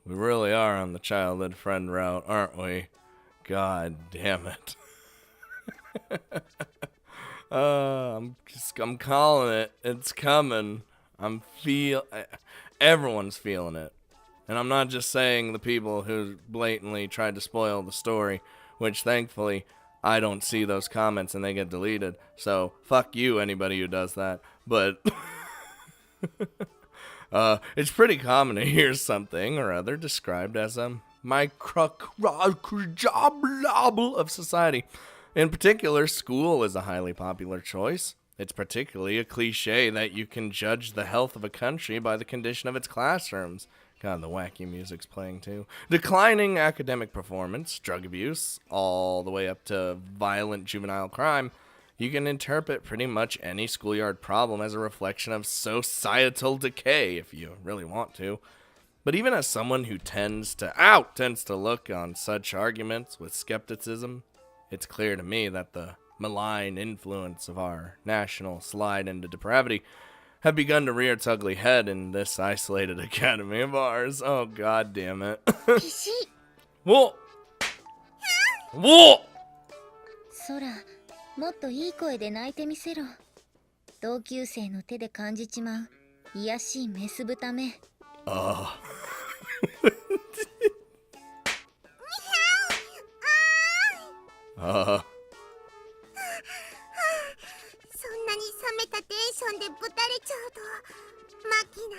We really are on the childhood friend route, aren't we? God damn it. I'm calling it. It's coming. Everyone's feeling it. And I'm not just saying the people who blatantly tried to spoil the story, which thankfully I don't see those comments and they get deleted. So fuck you, anybody who does that. But it's pretty common to hear something or other described as a microcosm of society. In particular, school is a highly popular choice. It's particularly a cliche that you can judge the health of a country by the condition of its classrooms. God, the wacky music's playing too. Declining academic performance, drug abuse, all the way up to violent juvenile crime. You can interpret pretty much any schoolyard problem as a reflection of societal decay if you really want to. But even as someone who tends to look on such arguments with skepticism, it's clear to me that the malign influence of our national slide into depravity have begun to rear its ugly head in this isolated academy of ours. Oh, god damn it. Whoa! Whoa! そら、もっといい声で泣いてみせろ。同級生の手で感じちまう卑しいメス豚め。そんなに冷めたテンションでぶたれちゃうとマキナ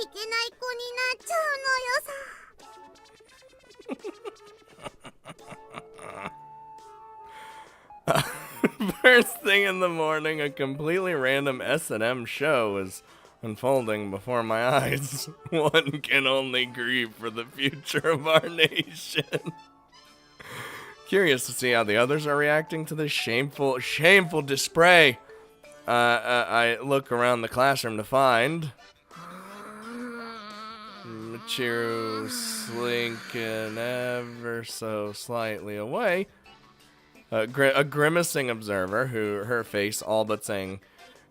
いけない子になっちゃうのよさ。 First thing in the morning, a completely random S&M show is unfolding before my eyes. One can only grieve for the future of our nation. Curious to see how the others are reacting to this shameful display. I look around the classroom to find Michiru slinking ever so slightly away. A grimacing observer, her face all but saying,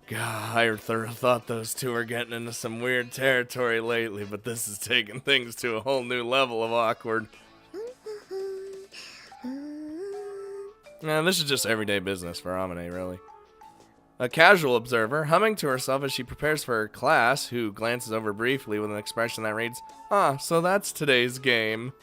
God, I thought those two were getting into some weird territory lately, but this is taking things to a whole new level of awkward. Nah, this is just everyday business for Amine, really. A casual observer, humming to herself as she prepares for her class, who glances over briefly with an expression that reads, "Ah, so that's today's game."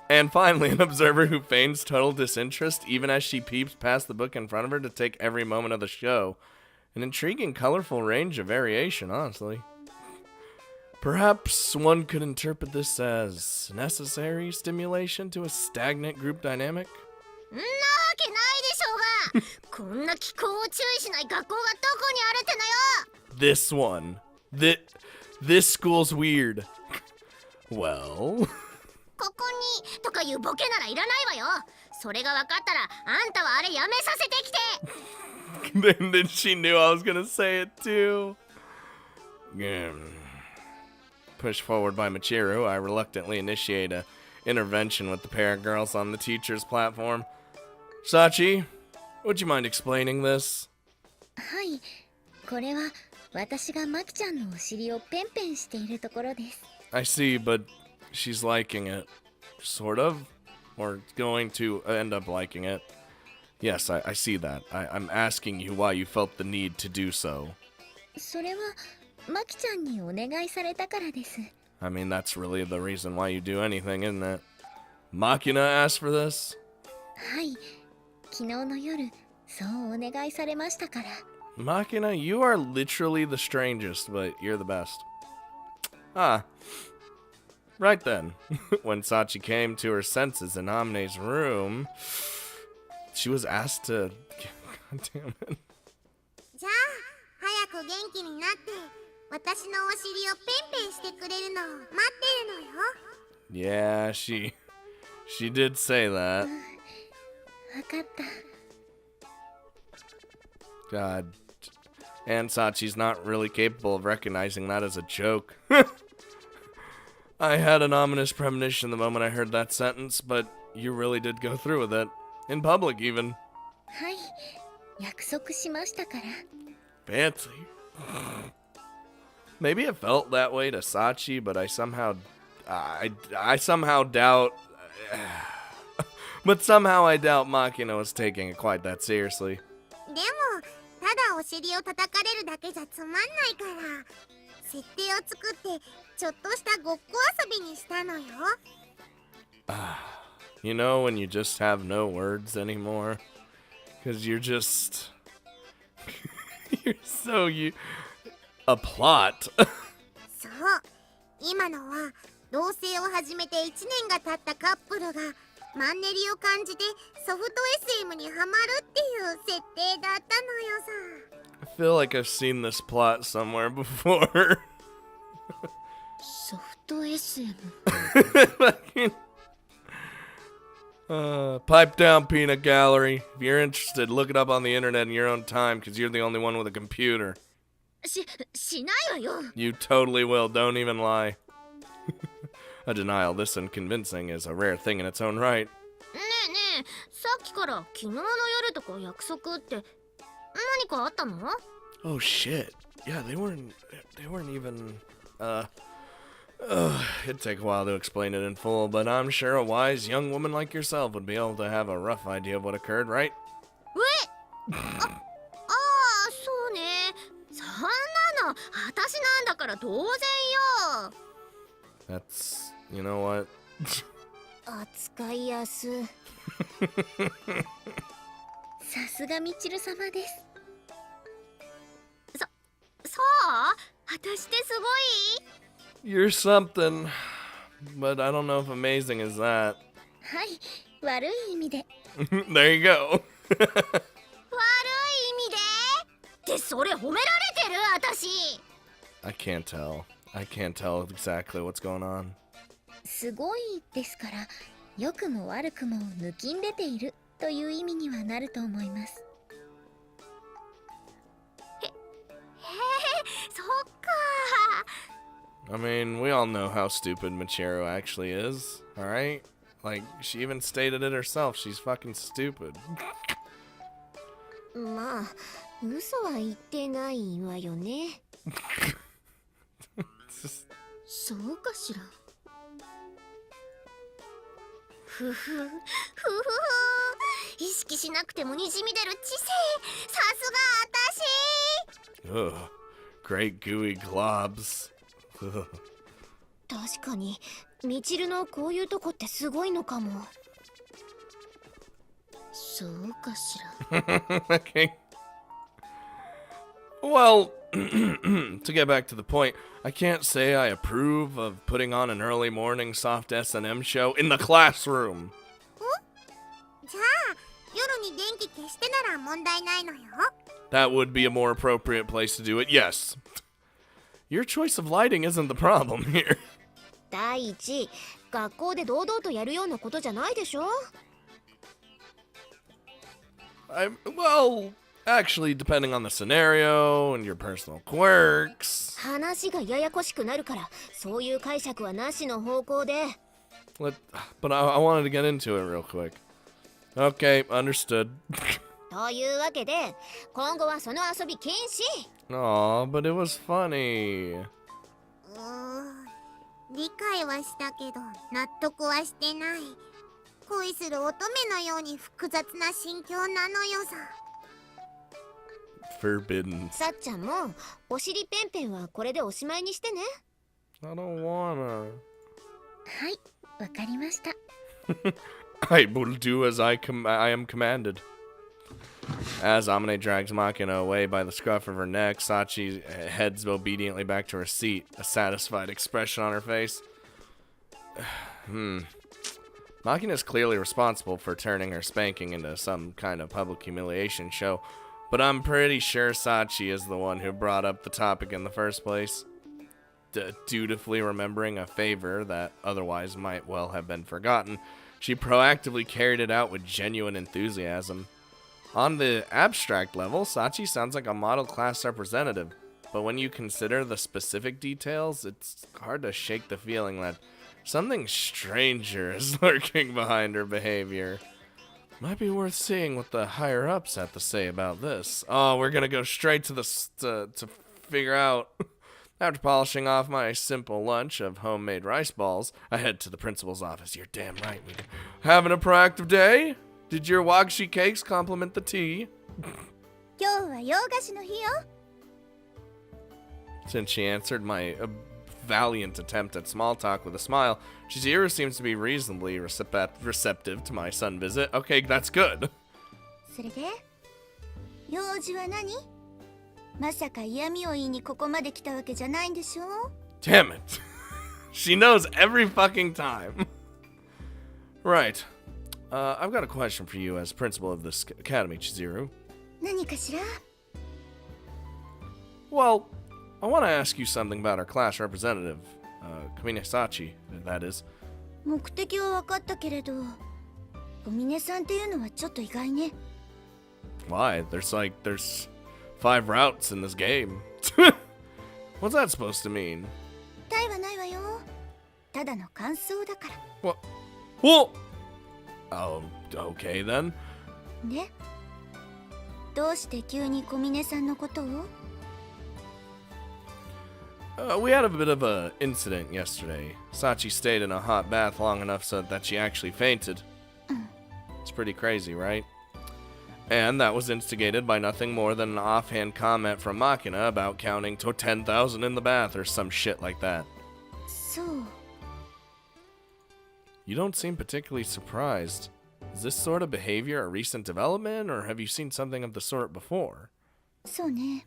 And finally, an observer who feigns total disinterest even as she peeps past the book in front of her to take every moment of the show. An intriguing, colorful range of variation, honestly. Perhaps one could interpret this as necessary stimulation to a stagnant group dynamic? んなわけないでしょうが。こんな気候を注意しない学校がどこにあるってのよ。 This one. This school's weird. Well... ここにとかいうボケならいらないわよ。それが分かったらあんたはあれやめさせてきて。 Then she knew I was gonna say it too. Pushed forward by Michiru, I reluctantly initiate a intervention with the pair of girls on the teacher's platform. Sachi, would you mind explaining this? はい、これは私がマキちゃんのお尻をペンペンしているところです。 I see, but she's liking it. Sort of. Or going to end up liking it. Yes, I see that. I'm asking you why you felt the need to do so. それはマキちゃんにお願いされたからです。 I mean, that's really the reason why you do anything, isn't it? Makina asked for this? はい、昨日の夜、そうお願いされましたから。 Makina, you are literally the strangest, but you're the best. Ah. Right then, when Sachi came to her senses in Amine's room, she was asked to... God damn it. じゃあ早く元気になって私のお尻をペンペンしてくれるのを待ってるのよ。 Yeah, she did say that. わかった。 God. And Sachi's not really capable of recognizing that as a joke. I had an ominous premonition the moment I heard that sentence, but you really did go through with it. In public, even. はい、約束しましたから。 Fancy. Maybe it felt that way to Sachi, but I somehow doubt. But somehow I doubt Makino was taking it quite that seriously. でもただお尻を叩かれるだけじゃつまんないから設定を作ってちょっとしたごっこ遊びにしたのよ。You know when you just have no words anymore? Because you're just... you're so... a plot. そう今のは同棲を始めて1年が経ったカップルがマンネリを感じてソフト SM にハマるっていう設定だったのよさ。 I feel like I've seen this plot somewhere before. ソフト SM Pipe down, Peanut Gallery. If you're interested, look it up on the internet in your own time, because you're the only one with a computer. しないわよ。 You totally will, don't even lie. A denial this unconvincing is a rare thing in its own right. ねえねえ、さっきから昨日の夜とか約束って何かあったの？ Oh shit. Yeah, they weren't even, it'd take a while to explain it in full, but I'm sure a wise young woman like yourself would be able to have a rough idea of what occurred, right? え？そうね。そんなの私なんだから当然よ。 That's, you know what? 扱いやす。さすがみちる様です。そう？私ってすごい？ You're something, but I don't know if amazing is that. はい、悪い意味で。 There you go. 悪い意味で？ってそれ褒められてる？私。 I can't tell. I can't tell exactly what's going on. すごいですから、良くも悪くも抜きん出ているという意味にはなると思います。へえ、そっか。 I mean, we all know how stupid Michiru actually is, alright? Like, she even stated it herself. She's fucking stupid. まあ、嘘は言ってないわよね。そうかしら。ふふふふふ。意識しなくてもにじみ出る知性。さすが私。 Ugh. Great gooey globs. Ugh. 確かにみちるのこういうとこってすごいのかも。そうかしら。 Okay. Well, to get back to the point, I can't say I approve of putting on an early morning soft S&M show in the classroom. じゃあ夜に電気消してなら問題ないのよ。 That would be a more appropriate place to do it, yes. Your choice of lighting isn't the problem here. 第一、学校で堂々とやるようなことじゃないでしょ。 Well, actually, depending on the scenario and your personal quirks. 話がややこしくなるから、そういう解釈はなしの方向で。 But I wanted to get into it real quick. Okay, understood. というわけで、今後はその遊び禁止。 Aw, but it was funny. 理解はしたけど納得はしてない。恋する乙女のように複雑な心境なのよさ。 Forbidden. さっちゃんもお尻ペンペンはこれでおしまいにしてね。 I don't wanna. はい、わかりました。 I will do as I am commanded. As Amine drags Makino away by the scruff of her neck, Sachi heads obediently back to her seat, a satisfied expression on her face. Makino is clearly responsible for turning her spanking into some kind of public humiliation show, but I'm pretty sure Sachi is the one who brought up the topic in the first place. Dutifully remembering a favor that otherwise might well have been forgotten, she proactively carried it out with genuine enthusiasm. On the abstract level, Sachi sounds like a model class representative, but when you consider the specific details, it's hard to shake the feeling that something stranger is lurking behind her behavior. Might be worth seeing what the higher-ups have to say about this. Oh, we're gonna go straight to the to figure out After polishing off my simple lunch of homemade rice balls, I head to the principal's office. You're damn right we do. Having a proactive day? Did your wakshi cakes complement the tea? 今日は洋菓子の日よ。 Since she answered my valiant attempt at small talk with a smile, Chizuru seems to be reasonably receptive to my sudden visit. Okay, that's good. それで用事は何？まさか嫌味を言いにここまで来たわけじゃないんでしょ？ Damn it. She knows every fucking time. Right. I've got a question for you as principal of this academy, Chizuru. 何かしら？ Well, I want to ask you something about our class representative, Komine Sachi, that is. 目的は分かったけれど、小峰さんっていうのはちょっと意外ね。 Why? There's 5 routes in this game. What's that supposed to mean? 答えはないわよ。ただの感想だから。 What? Well, oh, okay then. で、どうして急に小峰さんのことを？ We had a bit of an incident yesterday. Sachi stayed in a hot bath long enough so that she actually fainted. It's pretty crazy, right? And that was instigated by nothing more than an offhand comment from Machina about counting to 10,000 in the bath or some shit like that. そう。 You don't seem particularly surprised. Is this sort of behavior a recent development, or have you seen something of the sort before? そうね。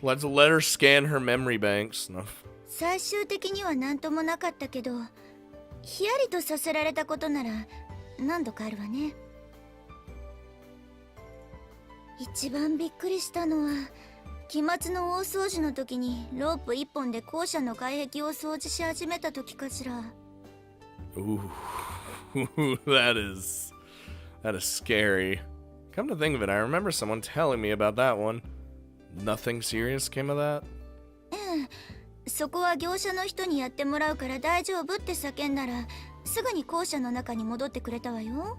Let's let her scan her memory banks. No. 最終的には何ともなかったけど、ヒヤリとさせられたことなら何度かあるわね。一番びっくりしたのは、期末の大掃除の時にロープ1本で校舎の外壁を掃除し始めた時かしら。 Ooh, that is scary. Come to think of it, I remember someone telling me about that one. Nothing serious came of that? そこは業者の人にやってもらうから大丈夫って叫んだら、すぐに校舎の中に戻ってくれたわよ。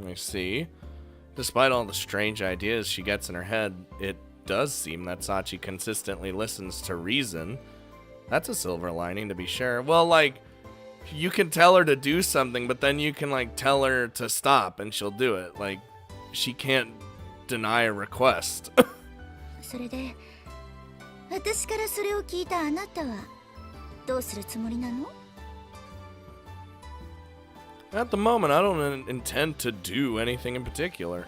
I see. Despite all the strange ideas she gets in her head, it does seem that Sachi consistently listens to reason. That's a silver lining, to be sure. Well, like, you can tell her to do something, but then you can, like, tell her to stop and she'll do it. Like, she can't deny a request. それで、私からそれを聞いたあなたはどうするつもりなの？ At the moment, I don't intend to do anything in particular.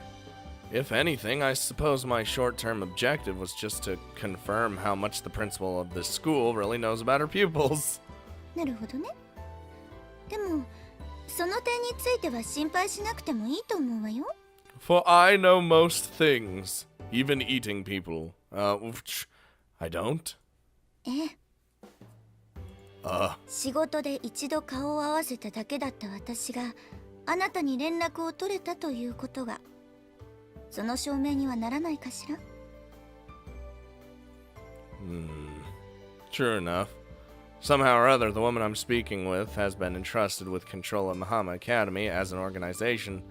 If anything, I suppose my short-term objective was just to confirm how much the principal of this school really knows about her pupils. なるほどね。でも、その点については心配しなくてもいいと思うわよ。 For I know most things, even eating people. I don't? ええ。仕事で一度顔を合わせただけだった私があなたに連絡を取れたということがその証明にはならないかしら？ Sure enough. Somehow or other, the woman I'm speaking with has been entrusted with control of Mahama Academy as an organization.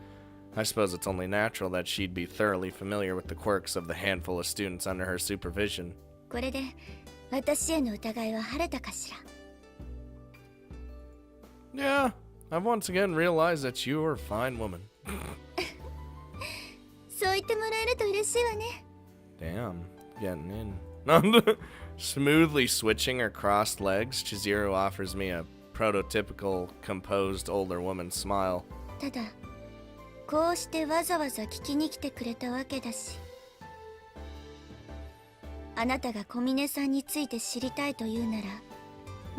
I suppose it's only natural that she'd be thoroughly familiar with the quirks of the handful of students under her supervision. これで私への疑いは晴れたかしら？ Yeah, I've once again realized that you are a fine woman. そう言ってもらえると嬉しいわね。 Damn, getting in. Smoothly switching her crossed legs, Chizuru offers me a prototypical, composed older woman's smile. ただ、こうしてわざわざ聞きに来てくれたわけだし。あなたが小峰さんについて知りたいというなら、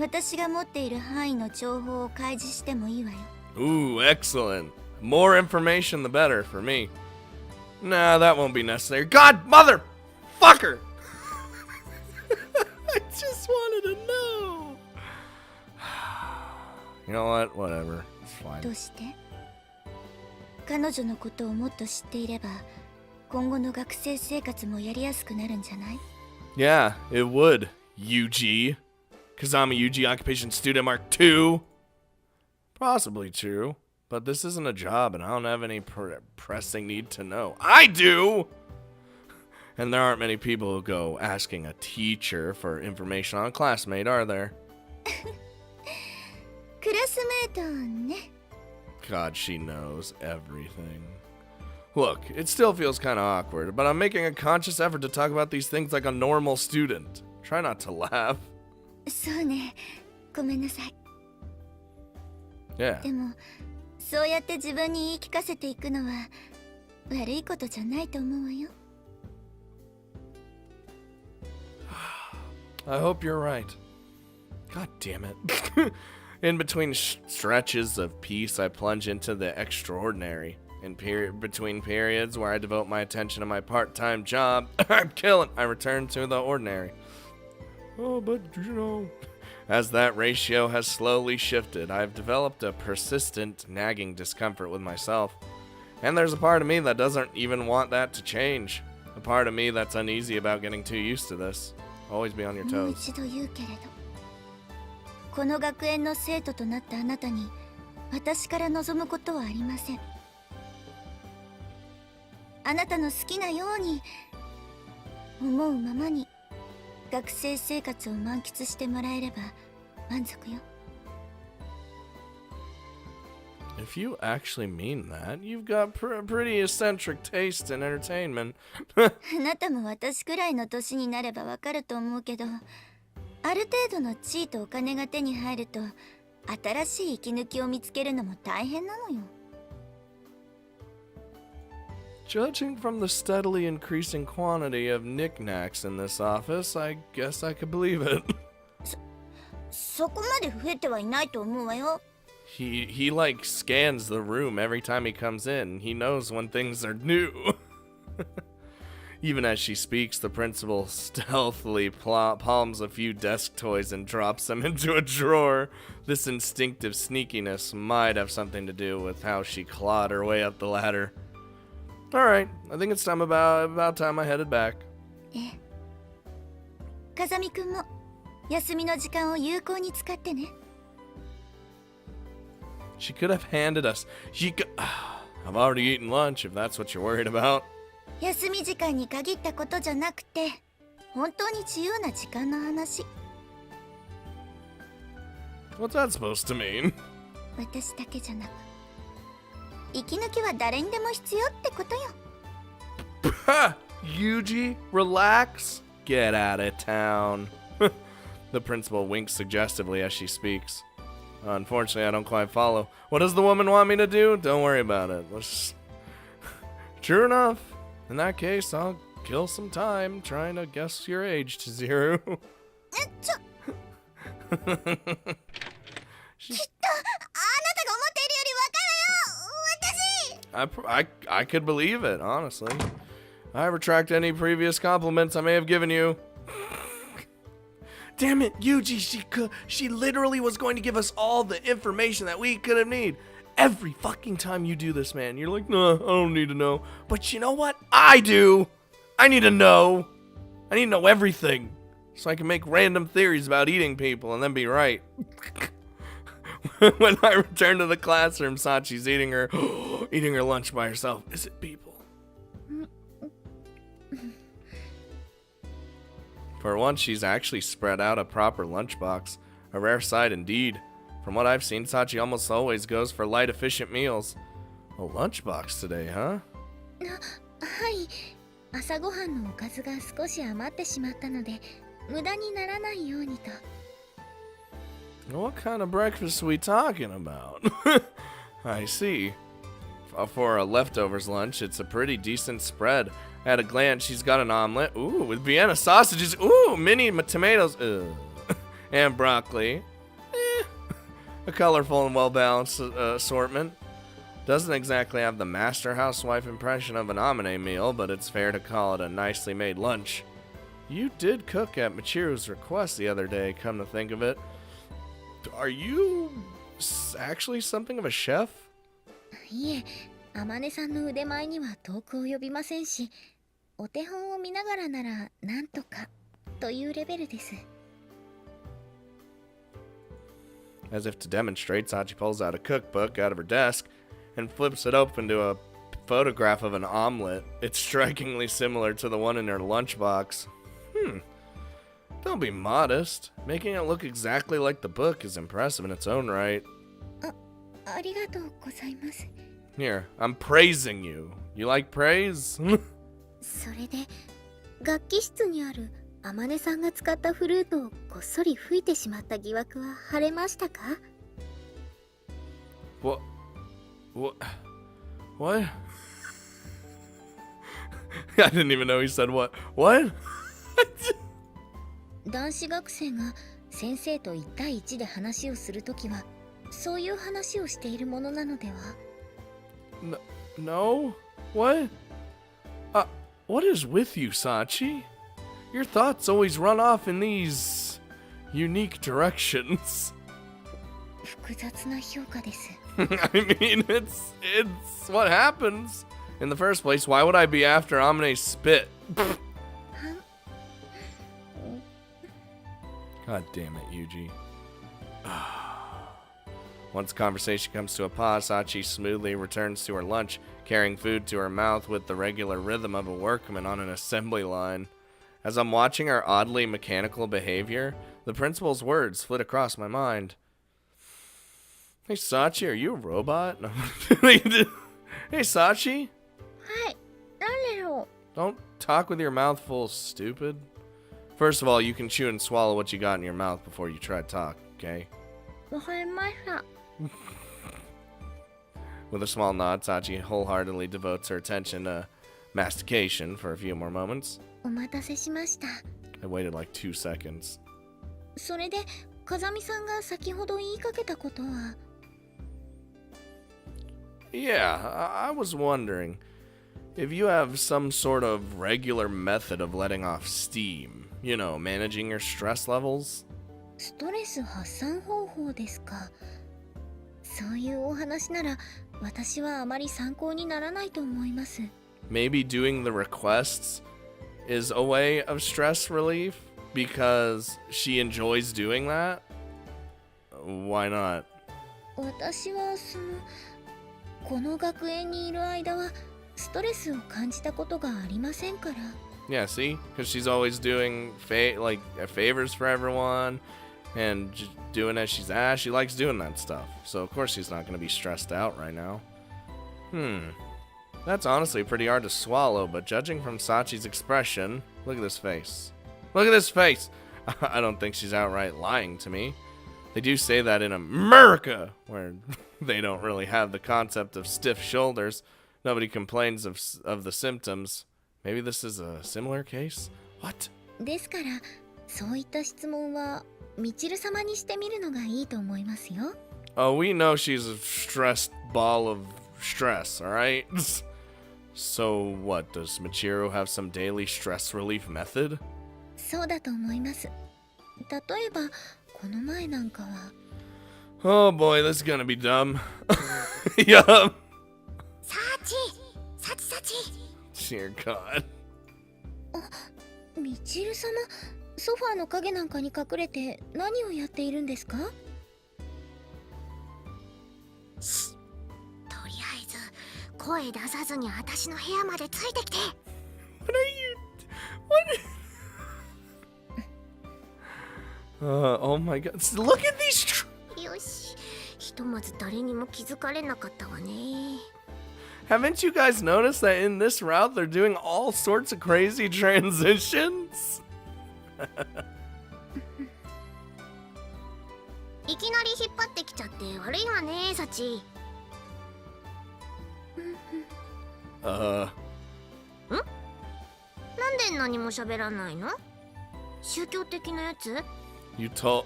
私が持っている範囲の情報を開示してもいいわよ。 Ooh, excellent. More information the better for me. Nah, that won't be necessary. God, motherfucker! I just wanted to know. You know what? Whatever. It's fine. どうして？彼女のことをもっと知っていれば、今後の学生生活もやりやすくなるんじゃない？ Yeah, it would. UG. Kazama UG Occupation Student Mark II? Possibly true, but this isn't a job and I don't have any pressing need to know. I do! And there aren't many people who go asking a teacher for information on a classmate, are there? クラスメートね。 God, she knows everything. Look, it still feels kind of awkward, but I'm making a conscious effort to talk about these things like a normal student. Try not to laugh. そうね。ごめんなさい。 Yeah. でも、そうやって自分に言い聞かせていくのは悪いことじゃないと思うわよ。 I hope you're right. God damn it. In between stretches of peace, I plunge into the extraordinary. In between periods where I devote my attention to my part-time job, I'm killing. I return to the ordinary. Oh, but you know, as that ratio has slowly shifted, I've developed a persistent, nagging discomfort with myself. And there's a part of me that doesn't even want that to change. A part of me that's uneasy about getting too used to this. Always be on your もう toes. 一度言うけれど、この学園の生徒となったあなたに私から望むことはありません。あなたの好きなように思うままに学生生活を満喫してもらえれば満足よ。 If you actually mean that, you've got pretty eccentric taste in entertainment. あなたも私くらいの年になればわかると思うけど、ある程度の地位とお金が手に入ると新しい息抜きを見つけるのも大変なのよ。 Judging from the steadily increasing quantity of knickknacks in this office, I guess I could believe it. そこまで増えてはいないと思うわよ。 He like scans the room every time he comes in. He knows when things are new. Even as she speaks, the principal stealthily palms a few desk toys and drops them into a drawer. This instinctive sneakiness might have something to do with how she clawed her way up the ladder. Alright, I think it's time about time I headed back. ええ。風見くんも休みの時間を有効に使ってね。 She could have handed us. I've already eaten lunch, if that's what you're worried about. 休み時間に限ったことじゃなくて、本当に自由な時間の話。 What's that supposed to mean? 私だけじゃなく、息抜きは誰にでも必要ってことよ。 Yuji, relax. Get out of town. The principal winks suggestively as she speaks. Unfortunately, I don't quite follow. What does the woman want me to do? Don't worry about it. True enough. In that case, I'll kill some time trying to guess your age, Chiziru. きっとあなたが思っているよりわかるよ。私。 I could believe it, honestly. I retract any previous compliments I may have given you. Damn it, Yuji, she literally was going to give us all the information that we could have need. Every fucking time you do this, man, you're like, nah, I don't need to know. But you know what? I do. I need to know. I need to know everything. So I can make random theories about eating people and then be right. When I return to the classroom, Sachi's eating her lunch by herself. Is it people? For once, she's actually spread out a proper lunchbox. A rare sight indeed. From what I've seen, Sachi almost always goes for light, efficient meals. A lunchbox today, huh? はい。朝ごはんのおかずが少し余ってしまったので、無駄にならないようにと。 What kind of breakfast are we talking about? I see. For a leftovers lunch, it's a pretty decent spread. At a glance, she's got an omelet. Ooh, with Vienna sausages. Ooh, mini tomatoes. And broccoli. A colorful and well-balanced assortment. Doesn't exactly have the master housewife impression of an Komine meal, but it's fair to call it a nicely made lunch. You did cook at Michiru's request the other day, come to think of it. Are you actually something of a chef? いえ、天音さんの腕前には遠く及びませんし、お手本を見ながらならなんとかというレベルです。 As if to demonstrate, Sachi pulls out a cookbook out of her desk and flips it open to a photograph of an omelet. It's strikingly similar to the one in her lunchbox. Don't be modest. Making it look exactly like the book is impressive in its own right. ありがとうございます。 Here, I'm praising you. You like praise? それで楽器室にある天音さんが使ったフルートをこっそり吹いてしまった疑惑は晴れましたか？ What? What? What? I didn't even know he said what. What? 男子学生が先生と1対1で話をするときはそういう話をしているものなのでは？ No? What? What is with you, Sachi? Your thoughts always run off in these unique directions. 複雑な評価です。I mean, it's what happens. In the first place, why would I be after Amine's spit? God damn it, Yuji. Once the conversation comes to a pause, Sachi smoothly returns to her lunch, carrying food to her mouth with the regular rhythm of a workman on an assembly line. As I'm watching her oddly mechanical behavior, the principal's words flit across my mind. Hey, Sachi, are you a robot? Hey, Sachi? はい、なんでろ Don't talk with your mouth full, stupid. First of all, you can chew and swallow what you got in your mouth before you try to talk, okay? う。わかりました。 With a small nod, Sachi wholeheartedly devotes her attention to mastication for a few more moments. お待たせしました。 I waited like 2 seconds. それで、風見さんが先ほど言いかけたことは？ Yeah, I was wondering if you have some sort of regular method of letting off steam. You know, managing your stress levels? ストレス発散方法ですか。そういうお話なら私はあまり参考にならないと思います。 Maybe doing the requests is a way of stress relief because she enjoys doing that? Why not? 私はこの学園にいる間はストレスを感じたことがありませんから。 Yeah, see? Because she's always doing favors for everyone and just doing as she's asked. She likes doing that stuff. So of course she's not going to be stressed out right now. That's honestly pretty hard to swallow, but judging from Sachi's expression, look at this face. Look at this face! I don't think she's outright lying to me. They do say that in America, where they don't really have the concept of stiff shoulders. Nobody complains of the symptoms. Maybe this is a similar case? What? ですからそういった質問はみちる様にしてみるのがいいと思いますよ。 Oh, we know she's a stressed ball of stress, alright? So what, does Michiru have some daily stress relief method? そうだと思います。例えばこの前なんかは。 Oh boy, this is gonna be dumb. Yup. サチ Dear God. みちる様、ソファーの影なんかに隠れて何をやっているんですか？とりあえず声出さずに私の部屋までついてきて。 What are you... What? Oh my God. Look at these... よし、ひとまず誰にも気づかれなかったわね。 Haven't you guys noticed that in this route they're doing all sorts of crazy transitions? いきなり引っ張ってきちゃって悪いわね、サチ。なんで何も喋らないの？宗教的なやつ？ You told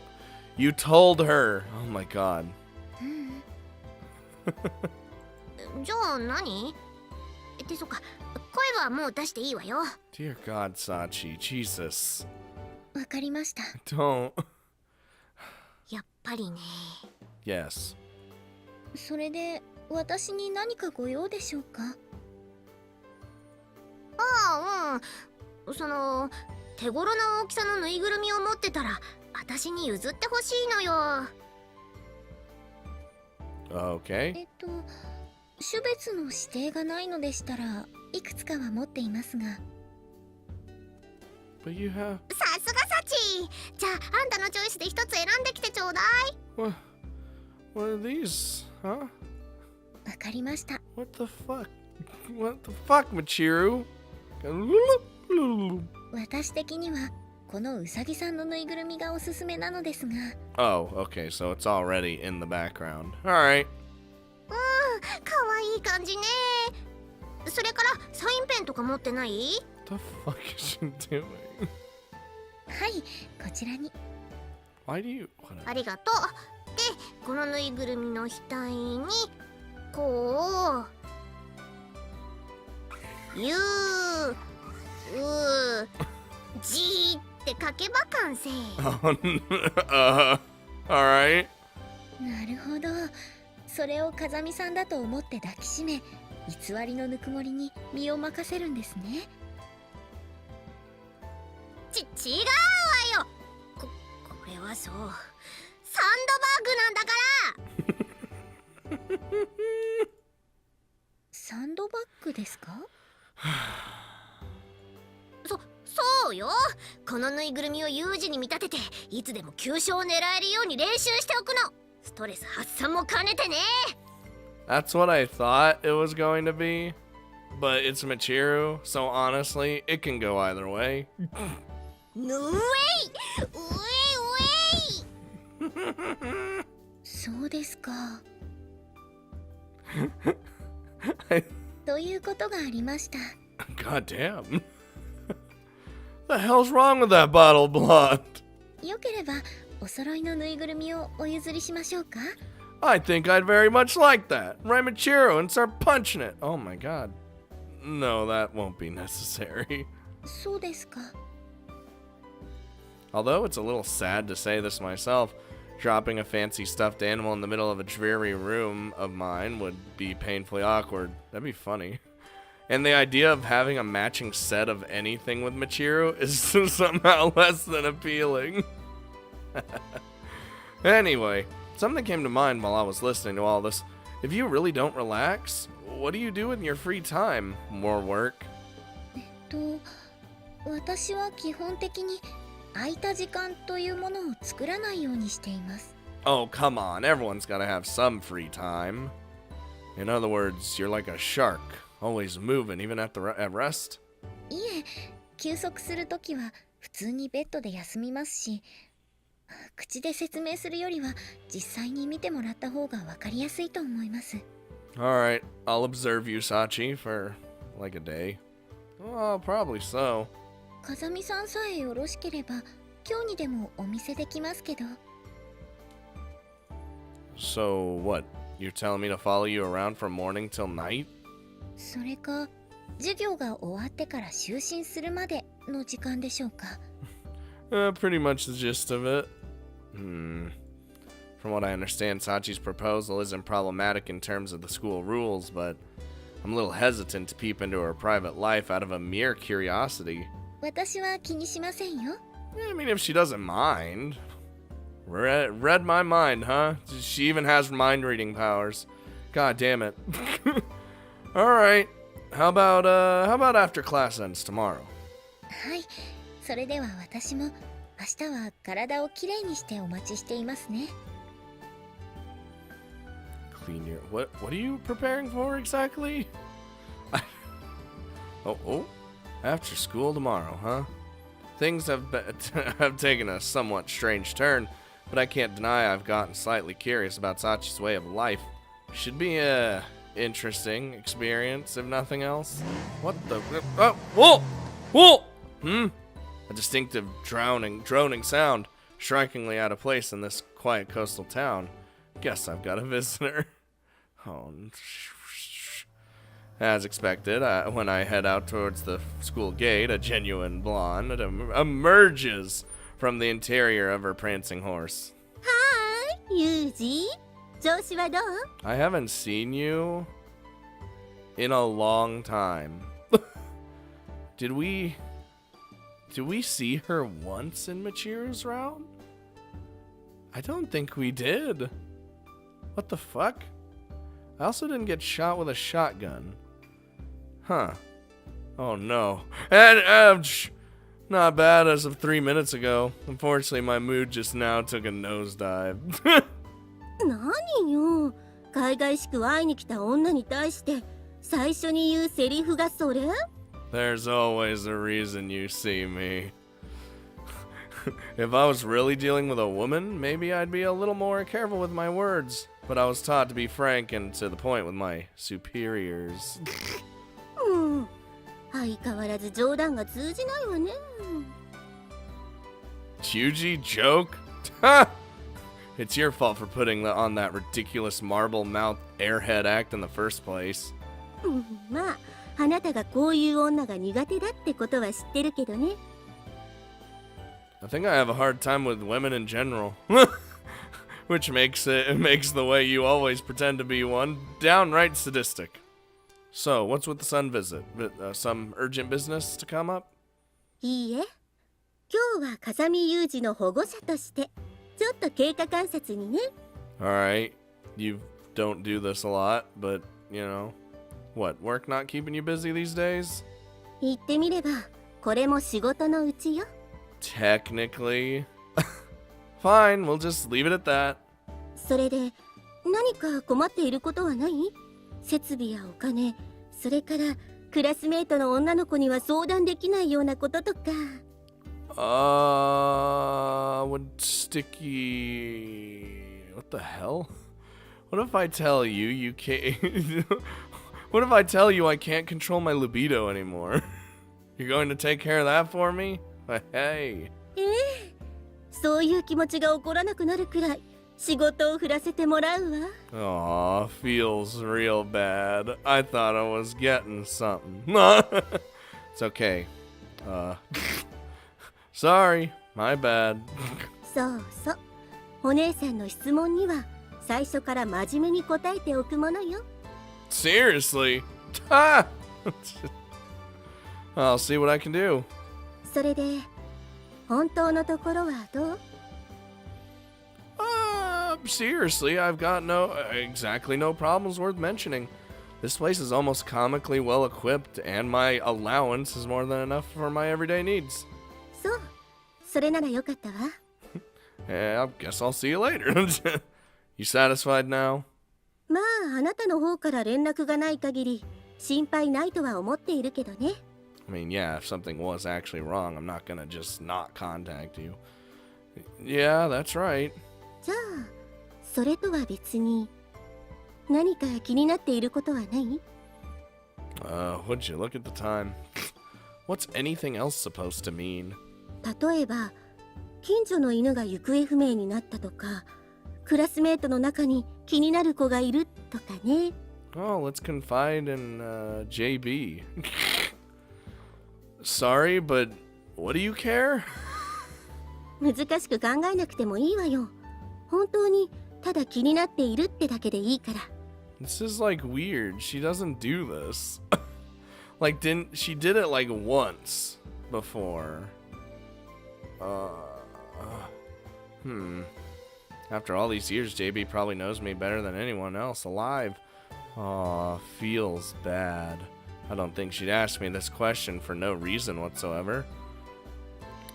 her. Oh my God. じゃあ何？ってそっか、声はもう出していいわよ。 Dear God, Sachi. Jesus. わかりました。 Don't. やっぱりね。 Yes. それで私に何かご用でしょうか？ああ、うん。手頃な大きさのぬいぐるみを持ってたら私に譲ってほしいのよ。 Okay. 種別の指定がないのでしたらいくつかは持っていますが。 But you have... さすがサチ。じゃああんたのチョイスで一つ選んできてちょうだい。 What are these, huh? わかりました。 What the fuck? What the fuck, Michiru? 私的にはこのウサギさんのぬいぐるみがおすすめなのですが。 Oh, okay, so it's already in the background. Alright. かわいい感じね。それからサインペンとか持ってない？ What the fuck is she doing? はい、こちらに。 Why do you... ありがとう。で、このぬいぐるみの額にこう「ゆう」「じ」って書けば完成。Alright. なるほど。それを風見さんだと思って抱きしめ、偽りのぬくもりに身を任せるんですね。違うわよ。これはそう、サンドバッグなんだから。サンドバッグですか？そうよ。このぬいぐるみを有事に見立てていつでも急所を狙えるように練習しておくの。ストレス発散も兼ねてね。 That's what I thought it was going to be. But it's Michiru, so honestly, it can go either way. ぬえい、うえい。そうですか。ということがありました。 God damn. The hell's wrong with that bottle of blood? よければお揃いのぬいぐるみをお譲りしましょうか？ I think I'd very much like that. Right, Michiru, and start punching it. Oh my god. No, that won't be necessary. そうですか。 Although it's a little sad to say this myself, dropping a fancy stuffed animal in the middle of a dreary room of mine would be painfully awkward. That'd be funny. And the idea of having a matching set of anything with Michiru is somehow less than appealing. Anyway, something came to mind while I was listening to all this. If you really don't relax, what do you do in your free time? More work? 私は基本的に空いた時間というものを作らないようにしています。 Oh, come on. Everyone's gotta have some free time. In other words, you're like a shark, always moving, even at rest. いえ、休息するときは普通にベッドで休みますし、口で説明するよりは実際に見てもらった方がわかりやすいと思います。 Alright, I'll observe you, Sachi, for like a day. Well, probably so. 風見さんさえよろしければ今日にでもお見せできますけど。 So, what? You're telling me to follow you around from morning till night? それか授業が終わってから就寝するまでの時間でしょうか。 Pretty much the gist of it. From what I understand, Sachi's proposal isn't problematic in terms of the school rules, but I'm a little hesitant to peep into her private life out of a mere curiosity. 私は気にしませんよ。 I mean, if she doesn't mind. Read my mind, huh? She even has mind reading powers. God damn it. Alright. How about after class ends tomorrow? はい、それでは私も明日は体をきれいにしてお待ちしていますね。 Clean your... What are you preparing for exactly? Oh. After school tomorrow, huh? Things have taken a somewhat strange turn, but I can't deny I've gotten slightly curious about Sachi's way of life. Should be a interesting experience, if nothing else. What the... Oh! Whoa! A distinctive droning sound, strikingly out of place in this quiet coastal town. Guess I've got a visitor. Oh... As expected, when I head out towards the school gate, a genuine blonde emerges from the interior of her prancing horse. Hi, Yuji. 調子はどう？ I haven't seen you in a long time. Did we see her once in Michiru's route? I don't think we did. What the fuck? I also didn't get shot with a shotgun. Huh. Oh no. And not bad as of 3 minutes ago. Unfortunately, my mood just now took a nosedive. 何よ、海外しく会いに来た女に対して最初に言うセリフがそれ？ There's always a reason you see me. If I was really dealing with a woman, maybe I'd be a little more careful with my words. But I was taught to be frank and to the point with my superiors. うん、相変わらず冗談が通じないわね。Chuji joke? Ha! It's your fault for putting on that ridiculous marble mouth airhead act in the first place. うん、まあ、あなたがこういう女が苦手だってことは知ってるけどね。I think I have a hard time with women in general. Which makes the way you always pretend to be one downright sadistic. So, what's with the sun visit? Some urgent business to come up? いいえ、今日は風見雄二の保護者としてちょっと経過観察にね。Alright, you don't do this a lot, but, you know, what, work not keeping you busy these days? 言ってみれば、これも仕事のうちよ。Technically. Fine, we'll just leave it at that. それで、何か困っていることはない？設備やお金、それからクラスメートの女の子には相談できないようなこととか。What sticky... What the hell? What if I tell you you can't... What if I tell you I can't control my libido anymore? You're going to take care of that for me? Hey. そういう気持ちが起こらなくなるくらい仕事を振らせてもらうわ。Aw, feels real bad. I thought I was getting something. It's okay. Sorry, my bad. そうそう。お姉さんの質問には最初から真面目に答えておくものよ。Seriously? Ha! I'll see what I can do. それで、本当のところはどう？ Seriously, I've got exactly no problems worth mentioning. This place is almost comically well equipped, and my allowance is more than enough for my everyday needs. そう。それならよかったわ。Yeah, I guess I'll see you later. You satisfied now? まあ、あなたの方から連絡がない限り心配ないとは思っているけどね。I mean, yeah, if something was actually wrong, I'm not gonna just not contact you. Yeah, that's right. じゃあ、それとは別に何か気になっていることはない？ Would you look at the time? What's anything else supposed to mean? 例えば、近所の犬が行方不明になったとか、クラスメートの中に気になる子がいるとかね。Oh, let's confide in JB. Sorry, but what do you care? 難しく考えなくてもいいわよ。本当にただ気になっているってだけでいいから。This is like weird. She doesn't do this. Like she did it like once before. After all these years, JB probably knows me better than anyone else alive. Aw, feels bad. I don't think she'd ask me this question for no reason whatsoever.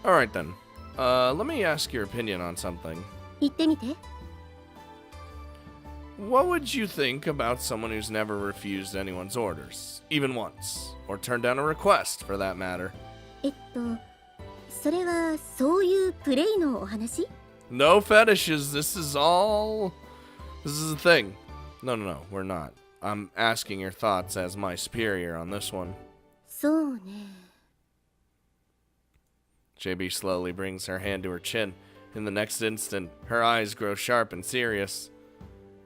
Alright then. Let me ask your opinion on something. 言ってみて。What would you think about someone who's never refused anyone's orders, even once, or turned down a request for that matter? それはそういうプレイのお話？ No fetishes. This is a thing. No, we're not. I'm asking your thoughts as my superior on this one. そうね。JB slowly brings her hand to her chin. In the next instant, her eyes grow sharp and serious.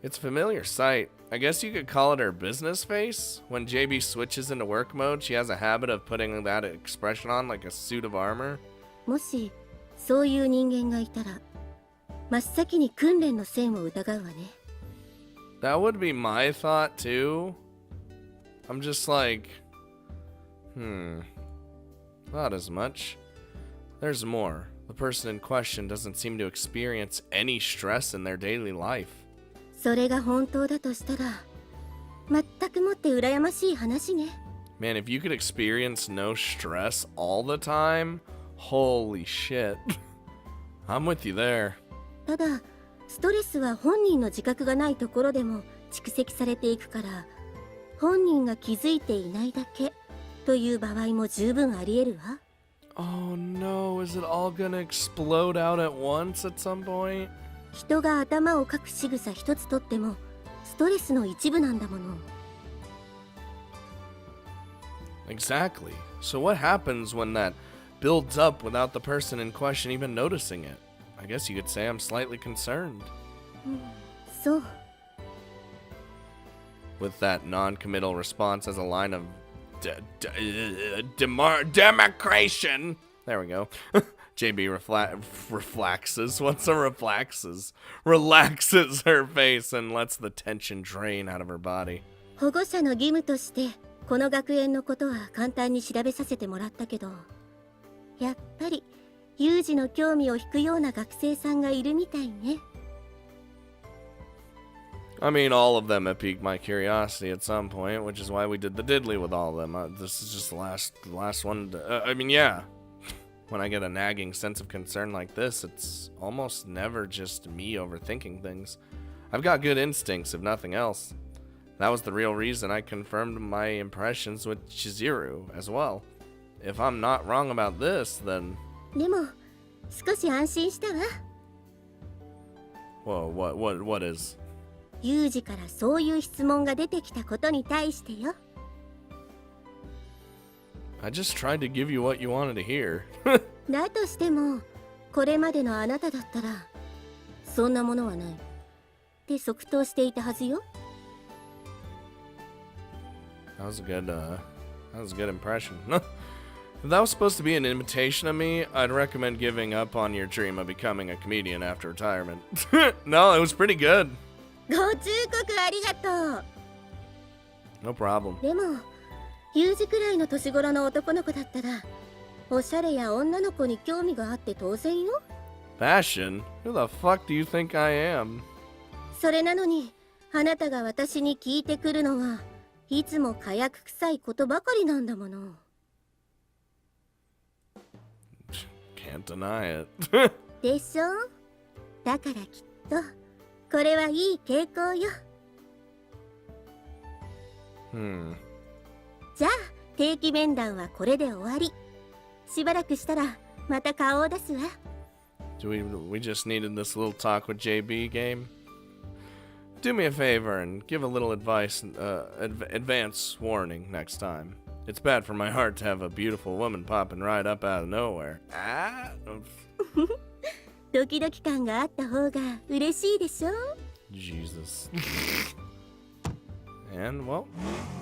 It's a familiar sight. I guess you could call it her business face. When JB switches into work mode, she has a habit of putting that expression on like a suit of armor. もしそういう人間がいたら、真っ先に訓練の線を疑うわね。That would be my thought too. I'm just like, not as much. There's more. The person in question doesn't seem to experience any stress in their daily life. それが本当だとしたら、全くもって羨ましい話ね。 Man, if you could experience no stress all the time, holy shit. I'm with you there. ただストレスは本人の自覚がないところでも蓄積されていくから、本人が気づいていないだけという場合も十分ありえるわ。 Oh no, is it all gonna explode out at once at some point? 人が頭をかく仕草一つとってもストレスの一部なんだもの。 Exactly. So what happens when that builds up without the person in question even noticing it? I guess you could say I'm slightly concerned. そう。 With that non-committal response as a line of demarcation. There we go. JB reflexes. What's a reflexes? Relaxes her face and lets the tension drain out of her body. 保護者の義務としてこの学園のことは簡単に調べさせてもらったけど、やっぱり有事の興味を引くような学生さんがいるみたいね。 I mean, all of them have piqued my curiosity at some point, which is why we did the diddly with all of them. This is just the last one. I mean, yeah. When I get a nagging sense of concern like this, it's almost never just me overthinking things. I've got good instincts, if nothing else. That was the real reason I confirmed my impressions with Chizuru as well. If I'm not wrong about this, then... でも少し安心したわ。 Whoa, what is? 有事からそういう質問が出てきたことに対してよ。 I just tried to give you what you wanted to hear. だとしてもこれまでのあなただったらそんなものはないって即答していたはずよ。 That was a good impression. If that was supposed to be an imitation of me, I'd recommend giving up on your dream of becoming a comedian after retirement. No, it was pretty good. ご忠告ありがとう。 No problem. でも有事くらいの年頃の男の子だったらおしゃれや女の子に興味があって当然よ。 Fashion? Who the fuck do you think I am? それなのにあなたが私に聞いてくるのはいつも火薬臭いことばかりなんだもの。 Can't deny it. でしょ。だからきっとこれはいい傾向よ。 じゃあ定期面談はこれで終わり。しばらくしたらまた顔を出すわ。 We just needed this little talk with JB game? Do me a favor and give a little advice, advance warning next time. It's bad for my heart to have a beautiful woman popping right up out of nowhere. Ah! ドキドキ感があった方が嬉しいでしょ。 Jesus. And, well,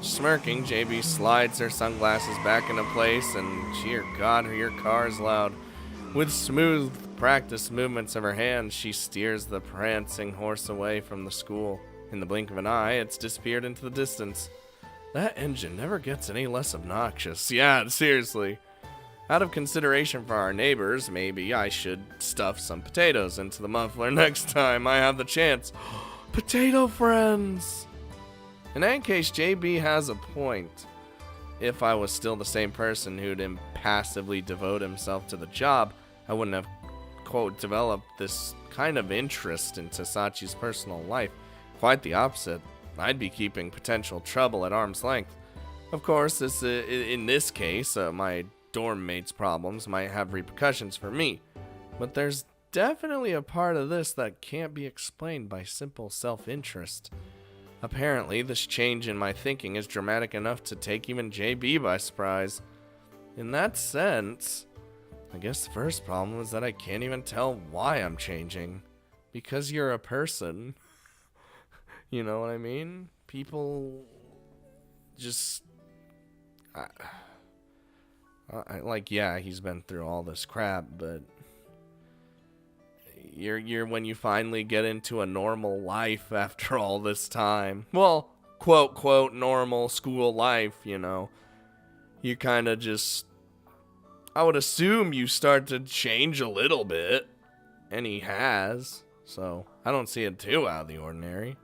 smirking, JB slides her sunglasses back into place, and dear God, your car is loud. With smooth, practiced movements of her hands, she steers the prancing horse away from the school. In the blink of an eye, it's disappeared into the distance. That engine never gets any less obnoxious. Yeah, seriously. Out of consideration for our neighbors, maybe I should stuff some potatoes into the muffler next time I have the chance. Potato friends! In any case, JB has a point. If I was still the same person who'd impassively devote himself to the job, I wouldn't have, quote, developed this kind of interest into Sachi's personal life. Quite the opposite. I'd be keeping potential trouble at arm's length. Of course, in this case, my dorm mate's problems might have repercussions for me. But there's definitely a part of this that can't be explained by simple self-interest. Apparently, this change in my thinking is dramatic enough to take even JB by surprise. In that sense, I guess the first problem is that I can't even tell why I'm changing. Because you're a person. You know what I mean? People just... like, yeah, he's been through all this crap, but... You're when you finally get into a normal life after all this time. Well, quote, quote, normal school life, you know. You kind of just... I would assume you start to change a little bit. And he has. So, I don't see it too out of the ordinary.